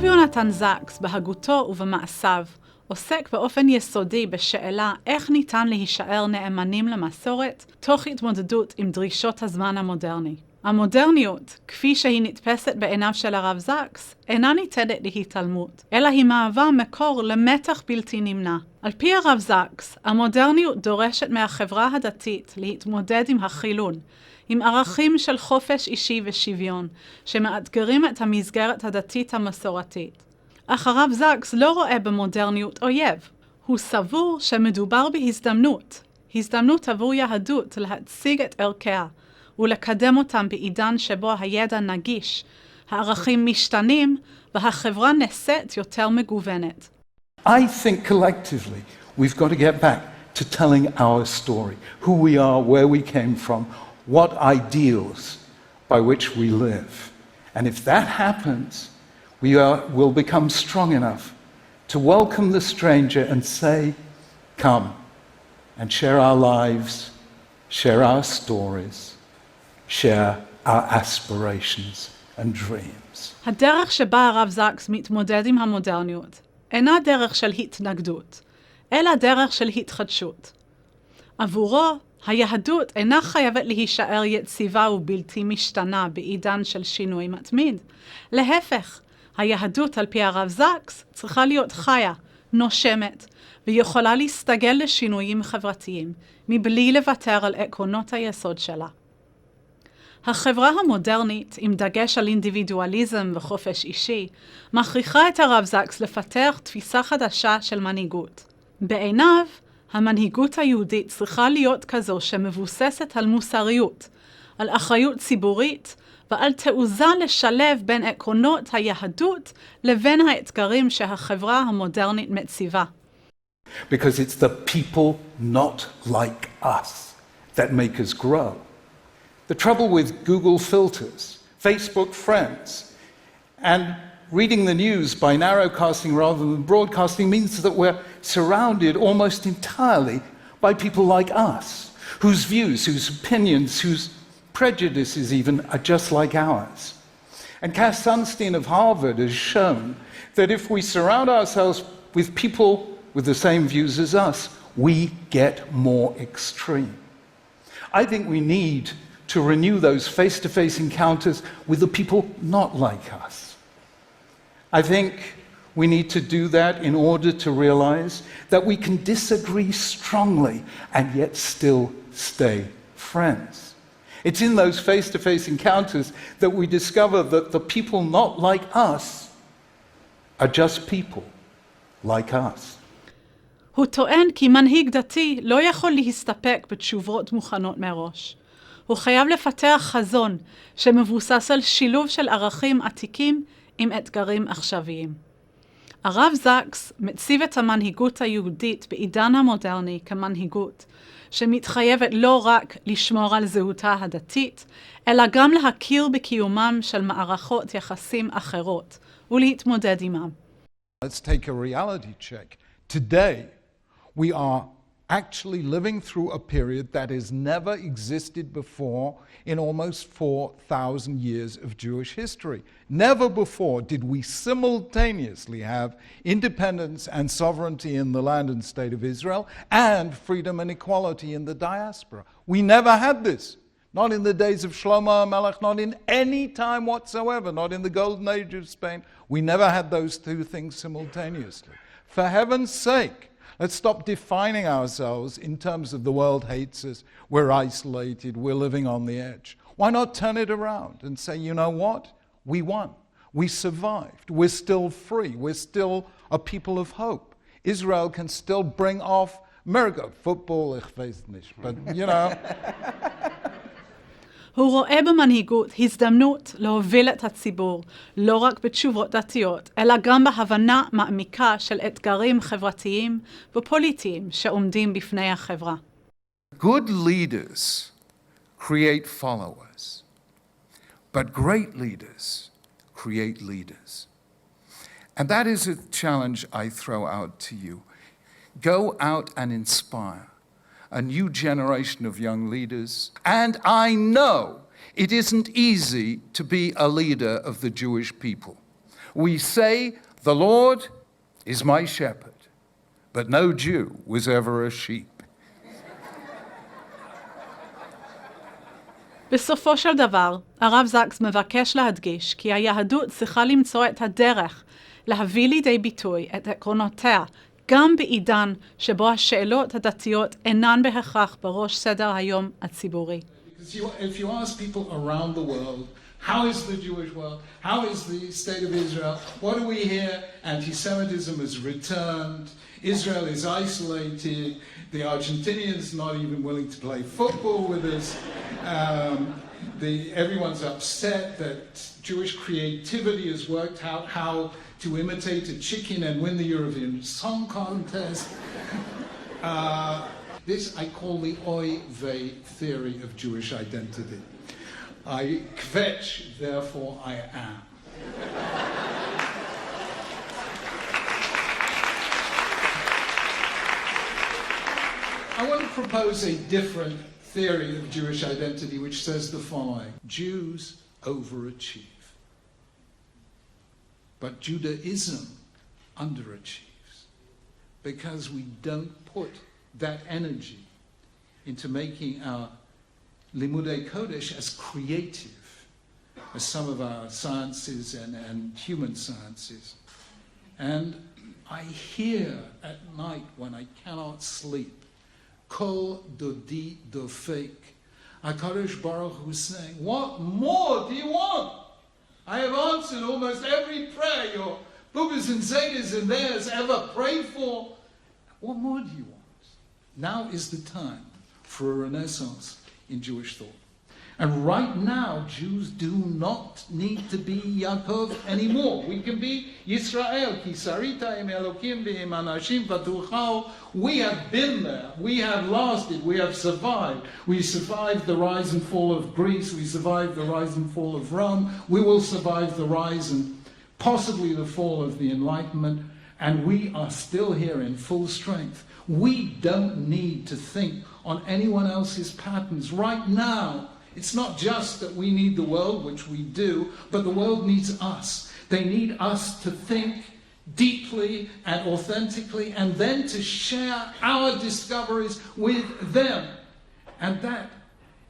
הרב יונתן זקס, בהגותו ובמעשיו, עוסק באופן יסודי בשאלה איך ניתן להישאר נאמנים למסורת, תוך התמודדות עם דרישות הזמן המודרני. המודרניות, כפי שהיא נתפסת בעיניו של הרב זקס, אינה ניתנת להתעלמות, אלא היא מהווה מקור למתח בלתי נמנע. על פי הרב זקס, המודרניות דורשת מהחברה הדתית להתמודד עם החילון, עם ערכים של חופש אישי ושוויון, שמאתגרים את המסגרת הדתית המסורתית. אך הרב זקס לא רואה במודרניות אויב. הוא סבור שמדובר בהזדמנות, הזדמנות עבור יהדות להציג את ערכיה, ולקדם אותם בעידן שבו הידע נגיש, הערכים משתנים, והחברה נעשית יותר מגוונת. I think collectively we've got to get back to telling our story, who we are, where we came from, what ideals by which we live. And if that happens, we'll become strong enough to welcome the stranger and say, come and share our lives, share our stories, share our aspirations and dreams. הדרך שבה הרב זקס מתמודד עם המודרניות אינה דרך של התנגדות, אלא דרך של התחדשות. עבורו, היהדות אינה חייבת להישאר יציבה ובלתי משתנה בעידן של שינוי מתמיד. להפך, היהדות על פי הרב זקס צריכה להיות חיה, נושמת, ויכולה להסתגל לשינויים חברתיים, מבלי לוותר על עקרונות היסוד שלה. החברה המודרנית, עם דגש על אינדיבידואליזם וחופש אישי, מכריחה את הרב זקס לפתח תפיסה חדשה של מנהיגות. בעיניו, המנהיגות היהודית צריכה להיות כזו שמבוססת על מוסריות, על אחריות ציבורית ועל תעוזה לשלב בין עקרונות היהדות לבין האתגרים שהחברה המודרנית מציבה. Because it's the people not like us that make us grow. The trouble with Google filters, Facebook friends, and reading the news by narrowcasting rather than broadcasting means that we're surrounded almost entirely by people like us, whose views, whose opinions, whose prejudices even are just like ours. And Cass Sunstein of Harvard has shown that if we surround ourselves with people with the same views as us, we get more extreme. I think we need to renew those face-to-face encounters with the people not like us. I think we need to do that in order to realize that we can disagree strongly and yet still stay friends. It's in those face-to-face encounters that we discover that the people not like us are just people like us. הוא טוען כי מנהיג דתי לא יכול להסתפק בתשובות מוכנות מראש. הוא חייב לפתח חזון שמבוסס על שילוב של ערכים עתיקים עם אתגרים עכשוויים. הרב זקס מציב את המנהיגות היהודית בעידן המודרני כמנהיגות, שמתחייבת לא רק לשמור על זהותה הדתית, אלא גם להכיר בקיומם של מערכות יחסים אחרות ולהתמודד עמם. Let's take a reality check. Today, we are actually living through a period that has never existed before in almost 4,000 years of Jewish history. Never before did we simultaneously have independence and sovereignty in the land and state of Israel and freedom and equality in the diaspora. We never had this. Not in the days of Shlomo HaMelech, not in any time whatsoever, not in the golden age of Spain. We never had those two things simultaneously. For heaven's sake, let's stop defining ourselves in terms of the world hates us, we're isolated, we're living on the edge. Why not turn it around and say, you know what? We won. We survived. We're still free. We're still a people of hope. Israel can still bring off miracle. Football, ich weiß nicht, but you know. הוא רואה במנהיגות הזדמנות להוביל את הציבור, לא רק בתשובות דתיות, אלא גם בהבנה מעמיקה של אתגרים חברתיים ופוליטיים שעומדים בפני החברה. Good leaders create followers, but great leaders create leaders. And that is a challenge I throw out to you. Go out and inspire a new generation of young leaders. And I know it isn't easy to be a leader of the Jewish people. We say, "The Lord is my shepherd," but no Jew was ever a sheep. בסופו של דבר, הרב זקס מבקש להדגיש כי היהדות צריכה למצוא את הדרך להביא לידי ביטוי את עקרונותיה, גם בעידן שבו השאלות הדתיות אינן בהכרח בראש סדר היום הציבורי. If you ask people around the world, how is the Jewish world? How is the state of Israel? What do we hear? Anti-Semitism has returned. Israel is isolated. The Argentinians not even willing to play football with us. Everyone's upset that Jewish creativity has worked out how to imitate a chicken and win the Eurovision Song Contest. This I call the Oy vey theory of Jewish identity. I kvetch, therefore I am. I want to propose a different theory of Jewish identity which says the following. Jews overachieve, but Judaism underachieves because we don't put that energy into making our Limudei Kodesh as creative as some of our sciences and human sciences. And I hear at night when I cannot sleep, Kol Dodi Dofek, HaKadosh Baruch Hu saying, what more do you want? I have answered almost every prayer your Bubbas and Zetas and theirs ever prayed for. What more do you want? Now is the time for a renaissance in Jewish thought. And right now, Jews do not need to be Yaakov anymore. We can be Yisrael. Ki sarita im Elokim v'im anashim v'tuchal. We have been there. We have lasted. We have survived. We survived the rise and fall of Greece. We survived the rise and fall of Rome. We will survive the rise and possibly the fall of the Enlightenment. And we are still here in full strength. We don't need to think on anyone else's patterns. Right now, it's not just that we need the world, which we do, but the world needs us. They need us to think deeply and authentically and then to share our discoveries with them. And that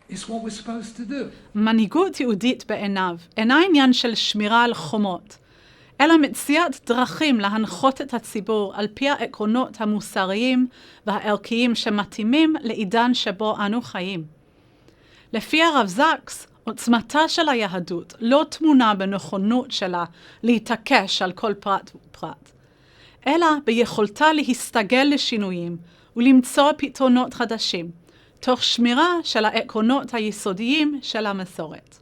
is what we're supposed to do. מנהיגות יהודית בעיניו אינה עניין של שמירה על חומות, אלא מציאת דרכים להנחות את הציבור על פי העקרונות המוסריים והערכיים שמתאימים לעידן שבו אנו חיים. לפי הרב זקס, עוצמתה של היהדות לא תמונה בנכונות שלה להתעקש על כל פרט ופרט, אלא ביכולתה להסתגל לשינויים ולמצוא פתרונות חדשים, תוך שמירה של העקרונות היסודיים של המסורת.